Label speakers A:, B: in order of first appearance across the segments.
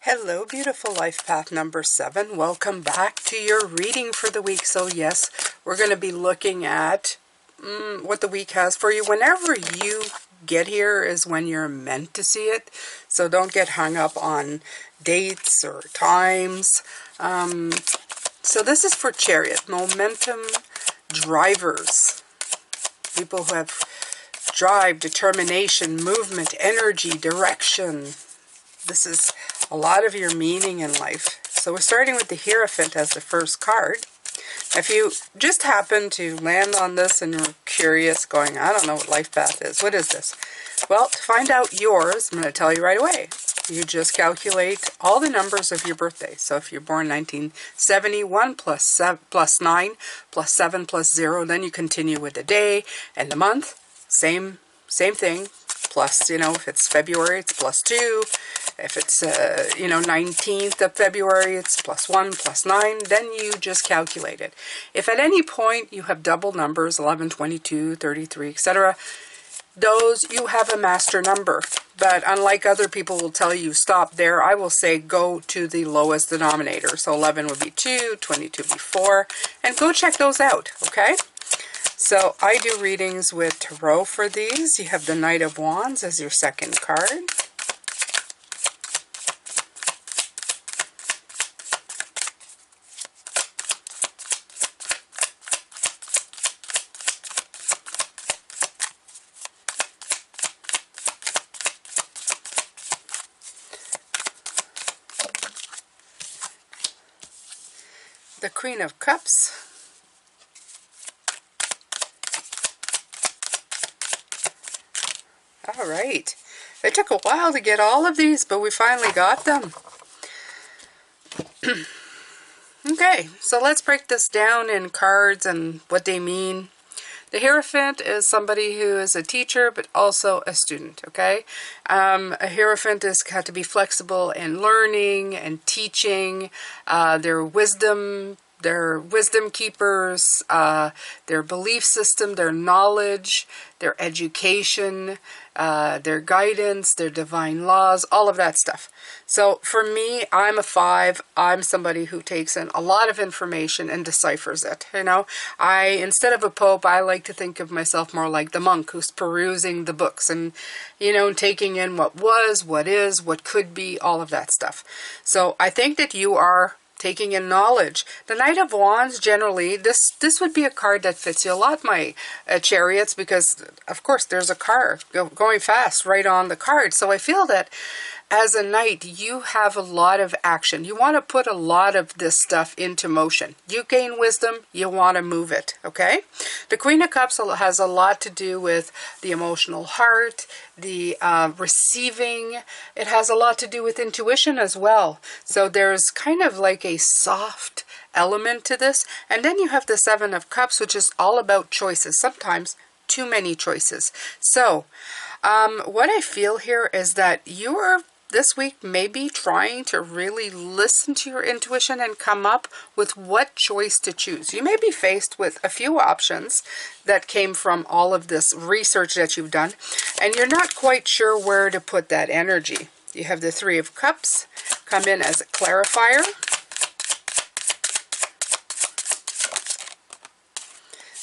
A: Hello, beautiful life path number 7. Welcome back to your reading for the week. So yes, we're going to be looking at what the week has for you. Whenever you get here is when you're meant to see it. So don't get hung up on dates or times. So this is for Chariot, momentum drivers. People who have drive, determination, movement, energy, direction. This is a lot of your meaning in life. So we're starting with the Hierophant as the first card. If you just happen to land on this and you're curious, going, I don't know what life path is. What is this? Well, to find out yours, I'm going to tell you right away. You just calculate all the numbers of your birthday. So if you're born 1971 plus 9 plus 7 plus 0, then you continue with the day and the month. Same thing. Plus, if it's February, it's plus 2. If it's, 19th of February, it's plus 1, plus 9. Then you just calculate it. If at any point you have double numbers, 11, 22, 33, etc., those, you have a master number. But unlike other people will tell you stop there, I will say go to the lowest denominator. So 11 would be 2, 22 would be 4, and go check those out, okay? So I do readings with Tarot for these. You have the Knight of Wands as your second card. The Queen of Cups. All right. It took a while to get all of these, but we finally got them. Okay, so let's break this down in cards and what they mean. The Hierophant is somebody who is a teacher, but also a student, okay? A Hierophant has got to be flexible in learning and teaching. Their wisdom keepers, their belief system, their knowledge, their education, their guidance, their divine laws, all of that stuff. So for me, I'm a 5. I'm somebody who takes in a lot of information and deciphers it. Instead of a pope, I like to think of myself more like the monk who's perusing the books and, taking in what was, what is, what could be, all of that stuff. So I think that you are taking in knowledge. The Knight of Wands, generally, this would be a card that fits you a lot, my Chariots, because, of course, there's a car going fast right on the card. So I feel that as a knight, you have a lot of action. You want to put a lot of this stuff into motion. You gain wisdom, you want to move it, okay? The Queen of Cups has a lot to do with the emotional heart, the receiving. It has a lot to do with intuition as well. So there's kind of like a soft element to this. And then you have the Seven of Cups, which is all about choices. Sometimes too many choices. So what I feel here is that you're this week maybe trying to really listen to your intuition and come up with what choice to choose. You may be faced with a few options that came from all of this research that you've done, and you're not quite sure where to put that energy. You have the Three of Cups come in as a clarifier.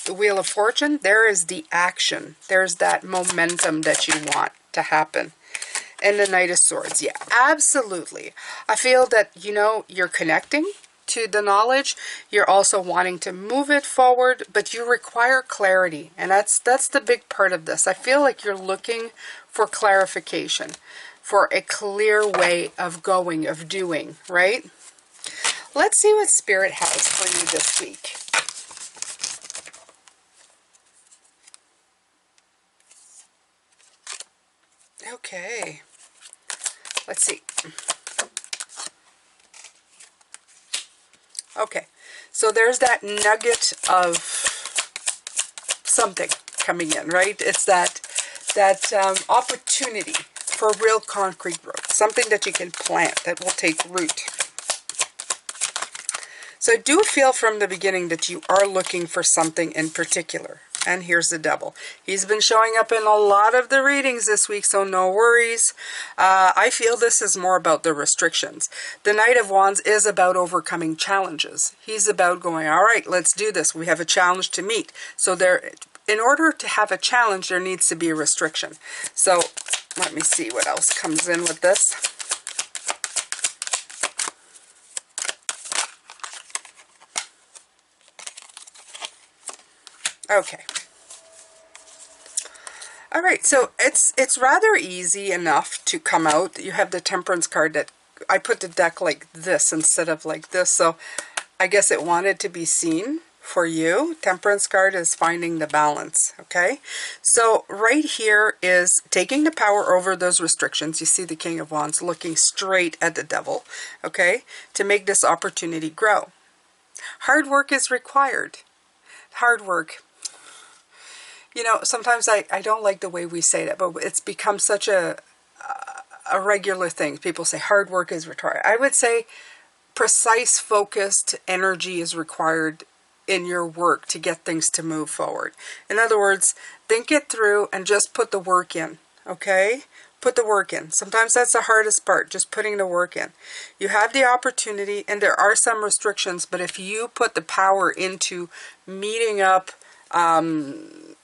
A: The Wheel of Fortune, there is the action. There's that momentum that you want to happen. And the Knight of Swords, yeah, absolutely. I feel that, you're connecting to the knowledge. You're also wanting to move it forward, but you require clarity. And that's the big part of this. I feel like you're looking for clarification, for a clear way of going, of doing, right? Let's see what Spirit has for you this week. Okay. Let's see. Okay, so there's that nugget of something coming in, right? It's that opportunity for real concrete growth, something that you can plant that will take root. So I do feel from the beginning that you are looking for something in particular. And here's the devil. He's been showing up in a lot of the readings this week, so no worries. I feel this is more about the restrictions. The Knight of Wands is about overcoming challenges. He's about going, all right, let's do this. We have a challenge to meet. So in order to have a challenge, there needs to be a restriction. So let me see what else comes in with this. Okay. All right, so it's rather easy enough to come out. You have the Temperance card that I put the deck like this instead of like this, so I guess it wanted to be seen for you. Temperance card is finding the balance, okay? So right here is taking the power over those restrictions. You see the King of Wands looking straight at the devil, okay, to make this opportunity grow. Hard work is required. Hard work. You know, sometimes I don't like the way we say that, but it's become such a regular thing. People say hard work is required. I would say precise, focused energy is required in your work to get things to move forward. In other words, think it through and just put the work in, okay? Put the work in. Sometimes that's the hardest part, just putting the work in. You have the opportunity, and there are some restrictions, but if you put the power into meeting up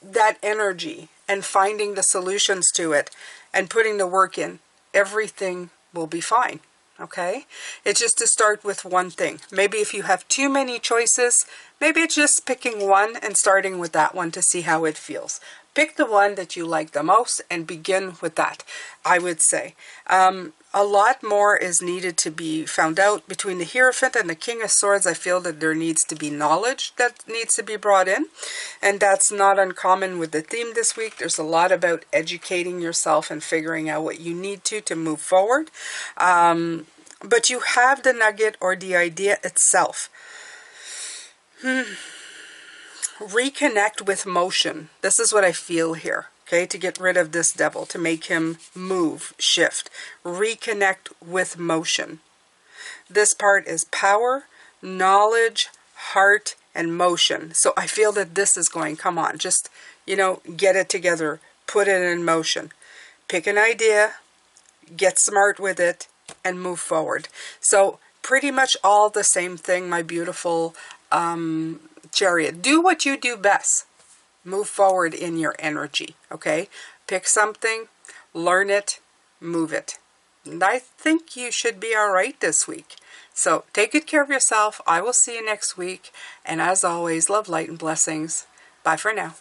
A: that energy and finding the solutions to it and putting the work in, everything will be fine, okay? It's just to start with one thing. Maybe if you have too many choices, maybe it's just picking one and starting with that one to see how it feels. Pick the one that you like the most and begin with that, I would say. A lot more is needed to be found out. Between the Hierophant and the King of Swords, I feel that there needs to be knowledge that needs to be brought in. And that's not uncommon with the theme this week. There's a lot about educating yourself and figuring out what you need to move forward. But you have the nugget or the idea itself. Reconnect with motion. This is what I feel here. Okay, to get rid of this devil, to make him move, shift. Reconnect with motion. This part is power, knowledge, heart, and motion. So I feel that this is going, come on, just, you know, get it together. Put it in motion. Pick an idea, get smart with it, and move forward. So pretty much all the same thing, my beautiful Chariot. Do what you do best. Move forward in your energy, okay? Pick something, learn it, move it. And I think you should be all right this week. So take good care of yourself. I will see you next week. And as always, love, light, and blessings. Bye for now.